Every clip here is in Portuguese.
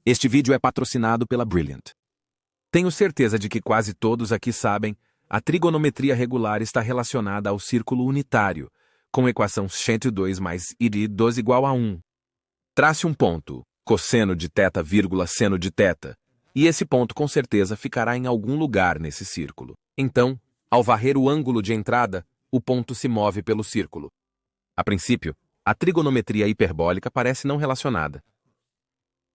Este vídeo é patrocinado pela Brilliant. Tenho certeza de que quase todos aqui sabem, a trigonometria regular está relacionada ao círculo unitário, com a equação 102 mais id2 igual a 1. Trace um ponto, cosseno de θ, vírgula, seno de θ, e esse ponto com certeza ficará em algum lugar nesse círculo. Então, ao varrer o ângulo de entrada, o ponto se move pelo círculo. A princípio, a trigonometria hiperbólica parece não relacionada.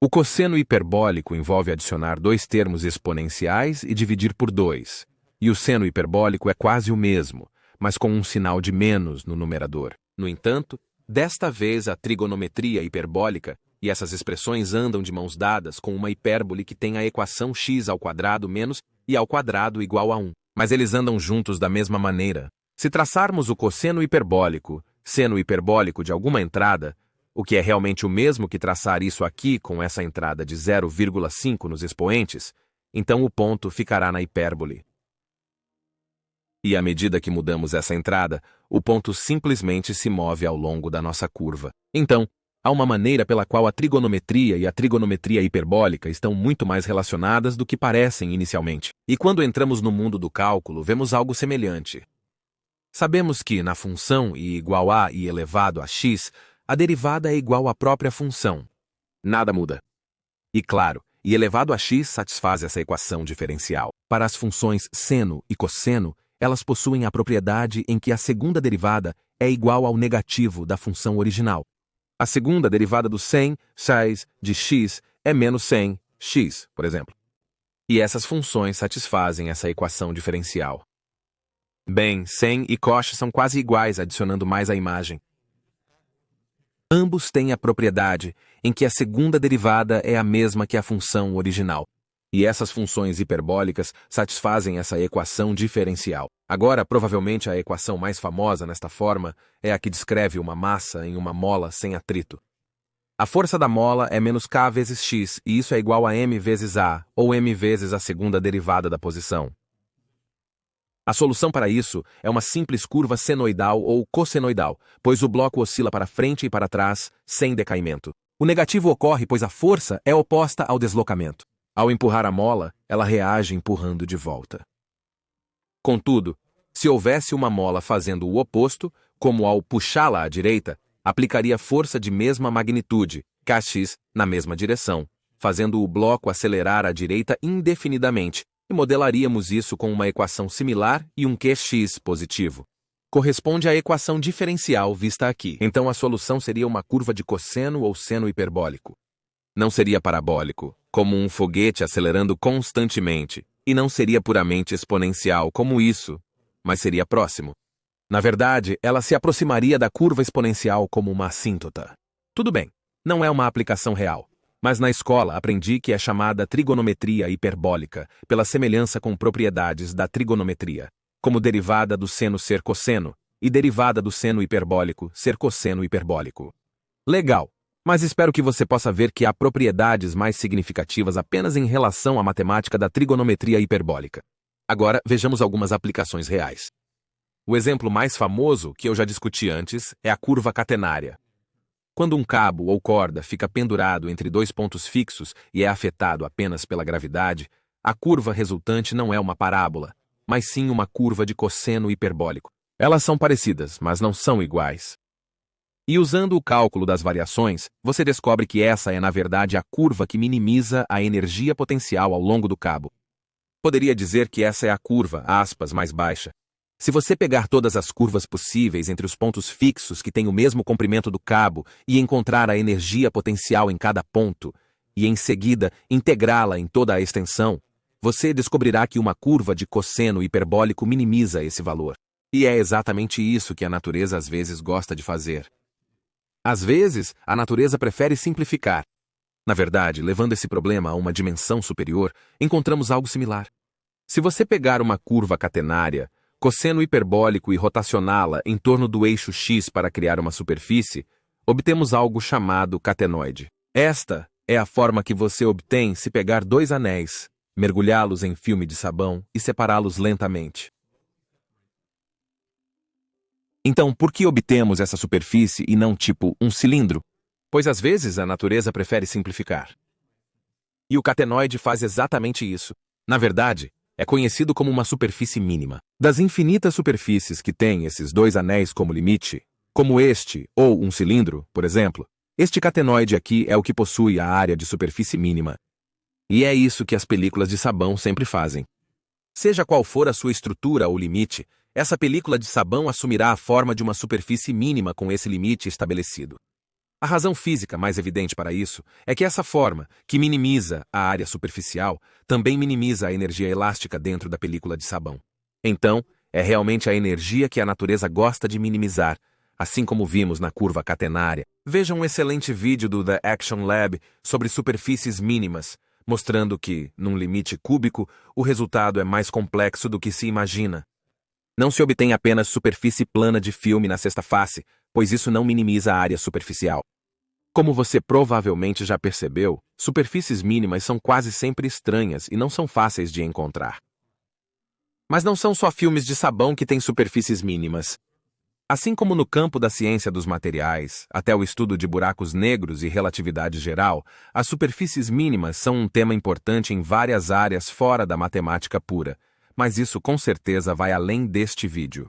O cosseno hiperbólico envolve adicionar dois termos exponenciais e dividir por 2. E o seno hiperbólico é quase o mesmo, mas com um sinal de menos no numerador. No entanto, desta vez a trigonometria hiperbólica e essas expressões andam de mãos dadas com uma hipérbole que tem a equação x ao quadrado menos i ao quadrado igual a 1. Mas eles andam juntos da mesma maneira. Se traçarmos o cosseno hiperbólico, seno hiperbólico de alguma entrada, o que é realmente o mesmo que traçar isso aqui com essa entrada de 0,5 nos expoentes, então o ponto ficará na hipérbole. E à medida que mudamos essa entrada, o ponto simplesmente se move ao longo da nossa curva. Então, há uma maneira pela qual a trigonometria e a trigonometria hiperbólica estão muito mais relacionadas do que parecem inicialmente. E quando entramos no mundo do cálculo, vemos algo semelhante. Sabemos que, na função i igual a i elevado a x, a derivada é igual à própria função. Nada muda. E claro, i elevado a x satisfaz essa equação diferencial. Para as funções seno e cosseno, elas possuem a propriedade em que a segunda derivada é igual ao negativo da função original. A segunda derivada do 100 sais de x é menos 100 x, por exemplo. E essas funções satisfazem essa equação diferencial. Bem, 100 e cosh são quase iguais adicionando mais a imagem. Ambos têm a propriedade em que a segunda derivada é a mesma que a função original. E essas funções hiperbólicas satisfazem essa equação diferencial. Agora, provavelmente a equação mais famosa nesta forma é a que descreve uma massa em uma mola sem atrito. A força da mola é menos k vezes x, e isso é igual a m vezes a, ou m vezes a segunda derivada da posição. A solução para isso é uma simples curva senoidal ou cossenoidal, pois o bloco oscila para frente e para trás, sem decaimento. O negativo ocorre pois a força é oposta ao deslocamento. Ao empurrar a mola, ela reage empurrando de volta. Contudo, se houvesse uma mola fazendo o oposto, como ao puxá-la à direita, aplicaria força de mesma magnitude, kx, na mesma direção, fazendo o bloco acelerar à direita indefinidamente, e modelaríamos isso com uma equação similar e um qx positivo. Corresponde à equação diferencial vista aqui. Então a solução seria uma curva de cosseno ou seno hiperbólico. Não seria parabólico, como um foguete acelerando constantemente, e não seria puramente exponencial como isso, mas seria próximo. Na verdade, ela se aproximaria da curva exponencial como uma assíntota. Tudo bem, não é uma aplicação real. Mas na escola aprendi que é chamada trigonometria hiperbólica, pela semelhança com propriedades da trigonometria, como derivada do seno ser cosseno, e derivada do seno hiperbólico ser cosseno hiperbólico. Legal, mas espero que você possa ver que há propriedades mais significativas apenas em relação à matemática da trigonometria hiperbólica. Agora, vejamos algumas aplicações reais. O exemplo mais famoso, que eu já discuti antes, é a curva catenária. Quando um cabo ou corda fica pendurado entre dois pontos fixos e é afetado apenas pela gravidade, a curva resultante não é uma parábola, mas sim uma curva de cosseno hiperbólico. Elas são parecidas, mas não são iguais. E usando o cálculo das variações, você descobre que essa é na verdade a curva que minimiza a energia potencial ao longo do cabo. Poderia dizer que essa é a curva, aspas, mais baixa. Se você pegar todas as curvas possíveis entre os pontos fixos que têm o mesmo comprimento do cabo e encontrar a energia potencial em cada ponto, e em seguida integrá-la em toda a extensão, você descobrirá que uma curva de cosseno hiperbólico minimiza esse valor. E é exatamente isso que a natureza às vezes gosta de fazer. Às vezes, a natureza prefere simplificar. Na verdade, levando esse problema a uma dimensão superior, encontramos algo similar. Se você pegar uma curva catenária, cosseno hiperbólico e rotacioná-la em torno do eixo x para criar uma superfície, obtemos algo chamado catenoide. Esta é a forma que você obtém se pegar dois anéis, mergulhá-los em filme de sabão e separá-los lentamente. Então, por que obtemos essa superfície e não tipo um cilindro? Pois às vezes a natureza prefere simplificar. E o catenoide faz exatamente isso. Na verdade, é conhecido como uma superfície mínima. Das infinitas superfícies que têm esses dois anéis como limite, como este ou um cilindro, por exemplo, este catenoide aqui é o que possui a área de superfície mínima. E é isso que as películas de sabão sempre fazem. Seja qual for a sua estrutura ou limite, essa película de sabão assumirá a forma de uma superfície mínima com esse limite estabelecido. A razão física mais evidente para isso é que essa forma, que minimiza a área superficial, também minimiza a energia elástica dentro da película de sabão. Então, é realmente a energia que a natureza gosta de minimizar, assim como vimos na curva catenária. Veja um excelente vídeo do The Action Lab sobre superfícies mínimas, mostrando que, num limite cúbico, o resultado é mais complexo do que se imagina. Não se obtém apenas superfície plana de filme na sexta face, pois isso não minimiza a área superficial. Como você provavelmente já percebeu, superfícies mínimas são quase sempre estranhas e não são fáceis de encontrar. Mas não são só filmes de sabão que têm superfícies mínimas. Assim como no campo da ciência dos materiais, até o estudo de buracos negros e relatividade geral, as superfícies mínimas são um tema importante em várias áreas fora da matemática pura, mas isso com certeza vai além deste vídeo.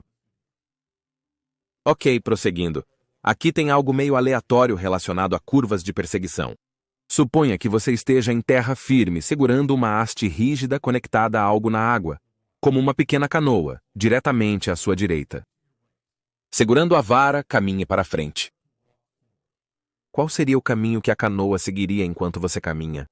Ok, prosseguindo. Aqui tem algo meio aleatório relacionado a curvas de perseguição. Suponha que você esteja em terra firme, segurando uma haste rígida conectada a algo na água, como uma pequena canoa, diretamente à sua direita. Segurando a vara, caminhe para frente. Qual seria o caminho que a canoa seguiria enquanto você caminha?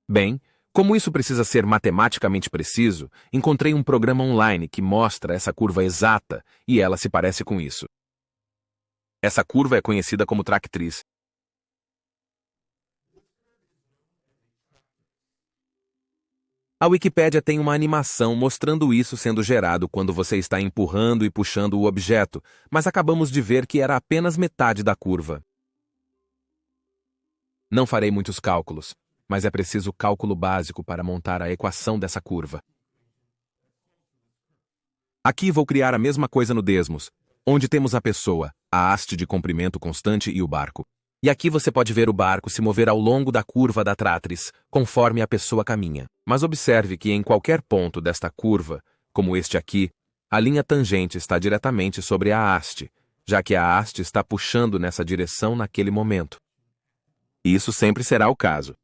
Bem, como isso precisa ser matematicamente preciso, encontrei um programa online que mostra essa curva exata e ela se parece com isso. Essa curva é conhecida como tractriz. A Wikipédia tem uma animação mostrando isso sendo gerado quando você está empurrando e puxando o objeto, mas acabamos de ver que era apenas metade da curva. Não farei muitos cálculos, mas é preciso cálculo básico para montar a equação dessa curva. Aqui vou criar a mesma coisa no Desmos, onde temos a pessoa, a haste de comprimento constante e o barco. E aqui você pode ver o barco se mover ao longo da curva da tráteris, conforme a pessoa caminha. Mas observe que em qualquer ponto desta curva, como este aqui, a linha tangente está diretamente sobre a haste, já que a haste está puxando nessa direção naquele momento. Isso sempre será o caso.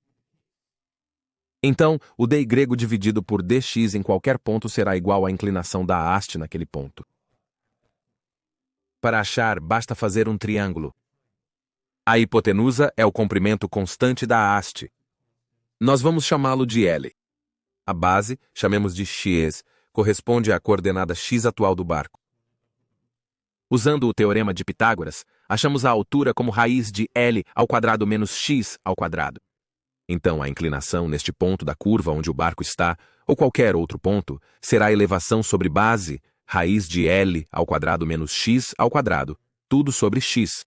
Então, o d grego dividido por dx em qualquer ponto será igual à inclinação da haste naquele ponto. Para achar, basta fazer um triângulo. A hipotenusa é o comprimento constante da haste. Nós vamos chamá-lo de L. A base, chamemos de x, corresponde à coordenada x atual do barco. Usando o teorema de Pitágoras, achamos a altura como raiz de L ao quadrado menos x ao quadrado. Então, a inclinação neste ponto da curva onde o barco está, ou qualquer outro ponto, será a elevação sobre base, raiz de L ao quadrado menos x ao quadrado, tudo sobre x.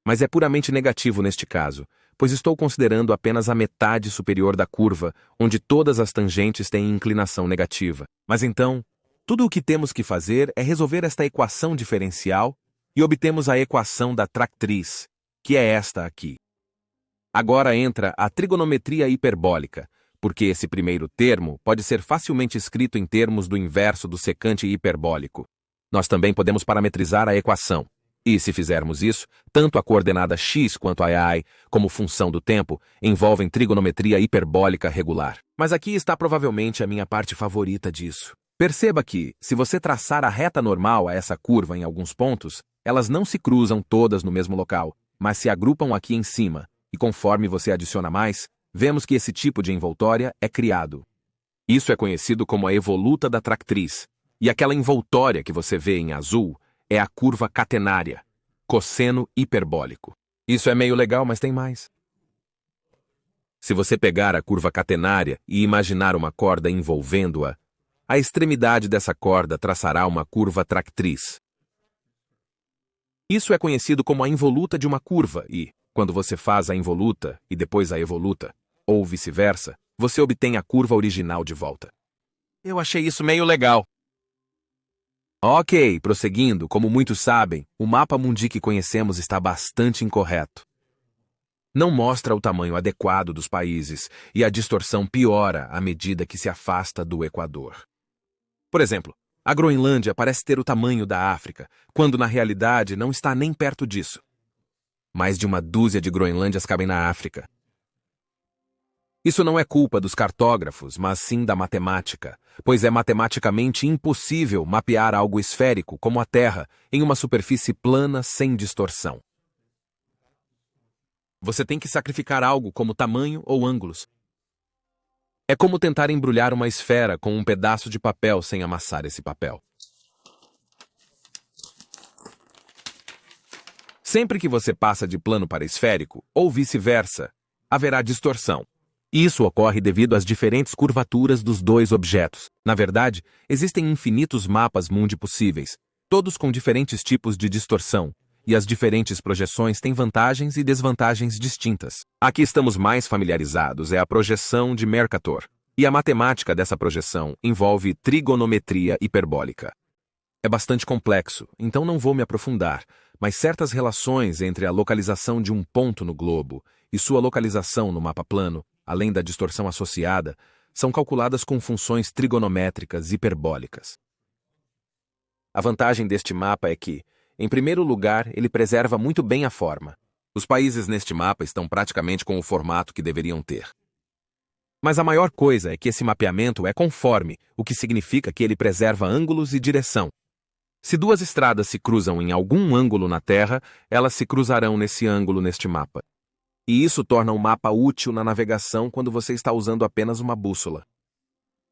Mas é puramente negativo neste caso, pois estou considerando apenas a metade superior da curva, onde todas as tangentes têm inclinação negativa. Mas então, tudo o que temos que fazer é resolver esta equação diferencial e obtemos a equação da tractriz, que é esta aqui. Agora entra a trigonometria hiperbólica, porque esse primeiro termo pode ser facilmente escrito em termos do inverso do secante hiperbólico. Nós também podemos parametrizar a equação. E, se fizermos isso, tanto a coordenada x quanto a y, como função do tempo, envolvem trigonometria hiperbólica regular. Mas aqui está provavelmente a minha parte favorita disso. Perceba que, se você traçar a reta normal a essa curva em alguns pontos, elas não se cruzam todas no mesmo local, mas se agrupam aqui em cima, e conforme você adiciona mais, vemos que esse tipo de envoltória é criado. Isso é conhecido como a evoluta da tractriz, e aquela envoltória que você vê em azul é a curva catenária, cosseno hiperbólico. Isso é meio legal, mas tem mais. Se você pegar a curva catenária e imaginar uma corda envolvendo-a, a extremidade dessa corda traçará uma curva tractriz. Isso é conhecido como a involuta de uma curva e, quando você faz a involuta e depois a evoluta, ou vice-versa, você obtém a curva original de volta. Eu achei isso meio legal. Ok, prosseguindo, como muitos sabem, o mapa mundi que conhecemos está bastante incorreto. Não mostra o tamanho adequado dos países e a distorção piora à medida que se afasta do Equador. Por exemplo, a Groenlândia parece ter o tamanho da África, quando na realidade não está nem perto disso. Mais de uma dúzia de Groenlândias cabem na África. Isso não é culpa dos cartógrafos, mas sim da matemática, pois é matematicamente impossível mapear algo esférico como a Terra em uma superfície plana sem distorção. Você tem que sacrificar algo como tamanho ou ângulos. É como tentar embrulhar uma esfera com um pedaço de papel sem amassar esse papel. Sempre que você passa de plano para esférico, ou vice-versa, haverá distorção. Isso ocorre devido às diferentes curvaturas dos dois objetos. Na verdade, existem infinitos mapas mundi possíveis, todos com diferentes tipos de distorção, e as diferentes projeções têm vantagens e desvantagens distintas. A que estamos mais familiarizados é a projeção de Mercator, e a matemática dessa projeção envolve trigonometria hiperbólica. É bastante complexo, então não vou me aprofundar, mas certas relações entre a localização de um ponto no globo e sua localização no mapa plano, além da distorção associada, são calculadas com funções trigonométricas hiperbólicas. A vantagem deste mapa é que, em primeiro lugar, ele preserva muito bem a forma. Os países neste mapa estão praticamente com o formato que deveriam ter. Mas a maior coisa é que esse mapeamento é conforme, o que significa que ele preserva ângulos e direção. Se duas estradas se cruzam em algum ângulo na Terra, elas se cruzarão nesse ângulo neste mapa. E isso torna o mapa útil na navegação quando você está usando apenas uma bússola.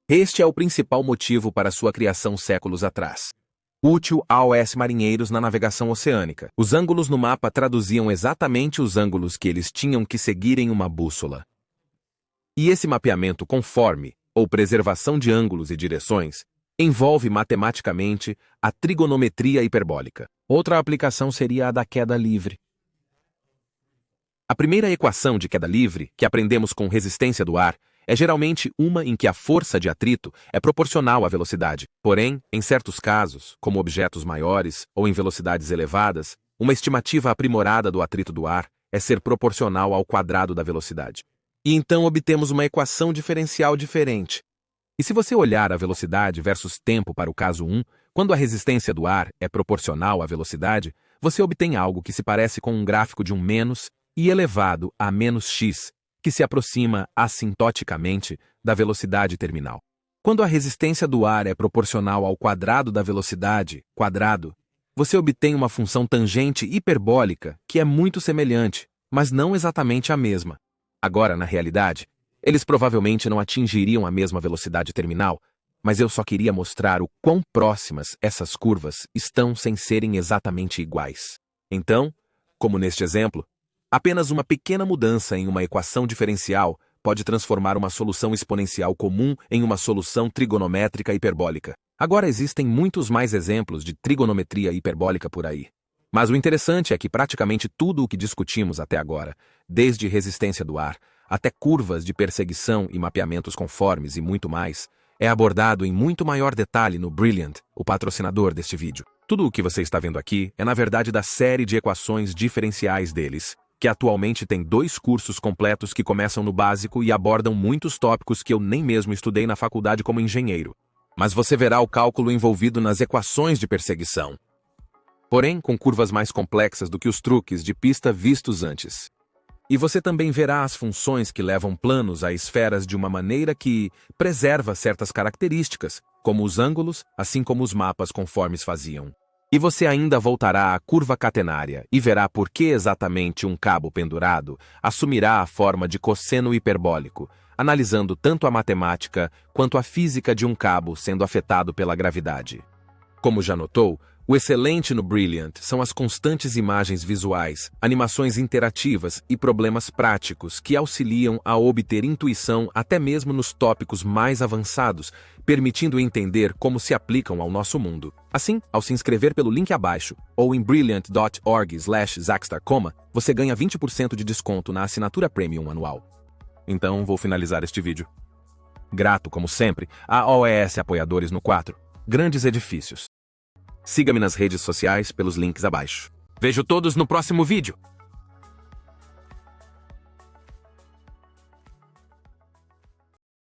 Este é o principal motivo para sua criação séculos atrás. Útil aos marinheiros na navegação oceânica. Os ângulos no mapa traduziam exatamente os ângulos que eles tinham que seguir em uma bússola. E esse mapeamento conforme, ou preservação de ângulos e direções, envolve matematicamente a trigonometria hiperbólica. Outra aplicação seria a da queda livre. A primeira equação de queda livre, que aprendemos com resistência do ar, é geralmente uma em que a força de atrito é proporcional à velocidade. Porém, em certos casos, como objetos maiores ou em velocidades elevadas, uma estimativa aprimorada do atrito do ar é ser proporcional ao quadrado da velocidade. E então obtemos uma equação diferencial diferente. E se você olhar a velocidade versus tempo para o caso 1, quando a resistência do ar é proporcional à velocidade, você obtém algo que se parece com um gráfico de um menos e elevado a menos x, que se aproxima assintoticamente da velocidade terminal. Quando a resistência do ar é proporcional ao quadrado da velocidade, quadrado, você obtém uma função tangente hiperbólica que é muito semelhante, mas não exatamente a mesma. Agora, na realidade, eles provavelmente não atingiriam a mesma velocidade terminal, mas eu só queria mostrar o quão próximas essas curvas estão sem serem exatamente iguais. Então, como neste exemplo, apenas uma pequena mudança em uma equação diferencial pode transformar uma solução exponencial comum em uma solução trigonométrica hiperbólica. Agora existem muitos mais exemplos de trigonometria hiperbólica por aí. Mas o interessante é que praticamente tudo o que discutimos até agora, desde resistência do ar, até curvas de perseguição e mapeamentos conformes e muito mais, é abordado em muito maior detalhe no Brilliant, o patrocinador deste vídeo. Tudo o que você está vendo aqui é na verdade da série de equações diferenciais deles, que atualmente tem 2 cursos completos que começam no básico e abordam muitos tópicos que eu nem mesmo estudei na faculdade como engenheiro. Mas você verá o cálculo envolvido nas equações de perseguição. Porém, com curvas mais complexas do que os truques de pista vistos antes. E você também verá as funções que levam planos a esferas de uma maneira que preserva certas características, como os ângulos, assim como os mapas conformes faziam. E você ainda voltará à curva catenária e verá por que exatamente um cabo pendurado assumirá a forma de cosseno hiperbólico, analisando tanto a matemática quanto a física de um cabo sendo afetado pela gravidade. Como já notou, o excelente no Brilliant são as constantes imagens visuais, animações interativas e problemas práticos que auxiliam a obter intuição até mesmo nos tópicos mais avançados, permitindo entender como se aplicam ao nosso mundo. Assim, ao se inscrever pelo link abaixo ou em brilliant.org/zackstar, você ganha 20% de desconto na assinatura Premium anual. Então, vou finalizar este vídeo. Grato, como sempre, a OES Apoiadores no 4 Grandes Edifícios. Siga-me nas redes sociais pelos links abaixo. Vejo todos no próximo vídeo!